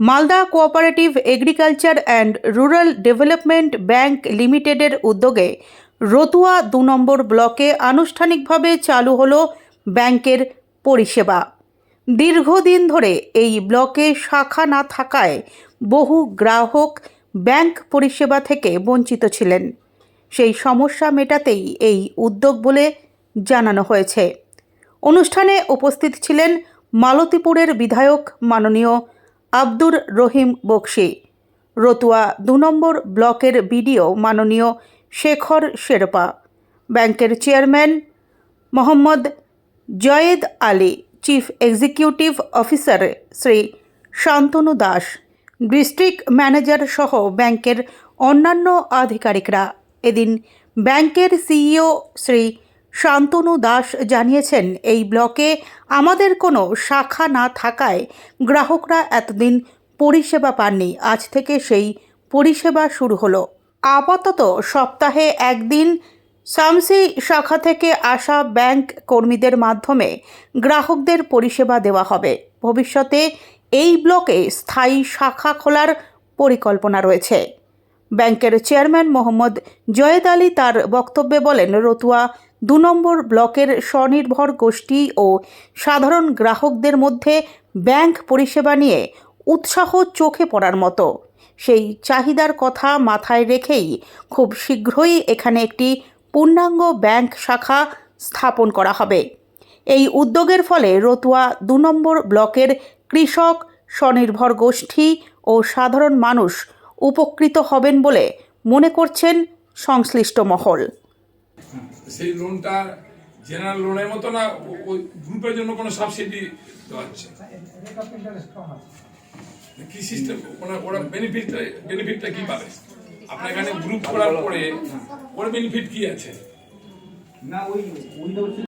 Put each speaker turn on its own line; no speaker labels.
Malda cooperative agriculture and rural development bank লিমিটেডের উদ্যোগে রতুয়া ২ নম্বর ব্লকে আনুষ্ঠানিকভাবে চালু হলো ব্যাংকের পরিষেবা। দীর্ঘদিন ধরে এই ব্লকে শাখা না থাকায় বহু গ্রাহক ব্যাংক পরিষেবা থেকে বঞ্চিত ছিলেন। সেই সমস্যা মেটাতেই এই উদ্যোগ বলে জানানো হয়েছে। অনুষ্ঠানে উপস্থিত ছিলেন মালতীপুরের বিধায়ক মাননীয় আব্দুর রহিম বক্সি, রতুয়া ২ নম্বর ব্লকের বিডিও মাননীয় শেখর শেরপা, ব্যাংকের chairman Mohammad Zayed Ali, chief executive officer Shri Shantanu Das, district manager সহ ব্যাংকের অন্যান্য আধিকারিকরা। এদিন ব্যাংকের সিইও শ্রী শান্তনু দাস জানিয়েছেন, এই ব্লকে আমাদের কোনো শাখা না থাকায় গ্রাহকরা এতদিন পরিষেবা পাননি। আজ থেকে সেই পরিষেবা শুরু হলো। আপাতত সপ্তাহে একদিন সামসি শাখা থেকে আসা ব্যাংক কর্মীদের মাধ্যমে গ্রাহকদের পরিষেবা দেওয়া হবে। ভবিষ্যতে এই ব্লকে স্থায়ী শাখা খোলার পরিকল্পনা রয়েছে। ব্যাংকের চেয়ারম্যান মোহাম্মদ জয়েদ আলী তার বক্তব্যে বলেন, রতুয়া ২ নম্বর ব্লকের স্বনির্ভর গোষ্ঠী ও সাধারণ গ্রাহকদের মধ্যে ব্যাংক পরিষেবা নিয়ে উৎসাহ চোখে পড়ার মতো। সেই চাহিদার কথা মাথায় রেখেই খুব শীঘ্রই এখানে একটি পূর্ণাঙ্গ ব্যাংক শাখা স্থাপন করা হবে। এই উদ্যোগের ফলে রতুয়া ২ নম্বর ব্লকের কৃষক, স্বনির্ভর গোষ্ঠী ও সাধারণ মানুষ উপকৃত হবেন বলে মনে করছেন সংশ্লিষ্ট মহল।
সেই লোনটা জেনারেল লোনের মতো না, ওই গ্রুপের জন্য কোনো সাবসিডি দেওয়া হচ্ছে? কি সিস্টেম, ওরা বেনিফিটটা কি পাবে? আপনার এখানে গ্রুপ করার পরে ওর বেনিফিট কি আছে?
না, ওই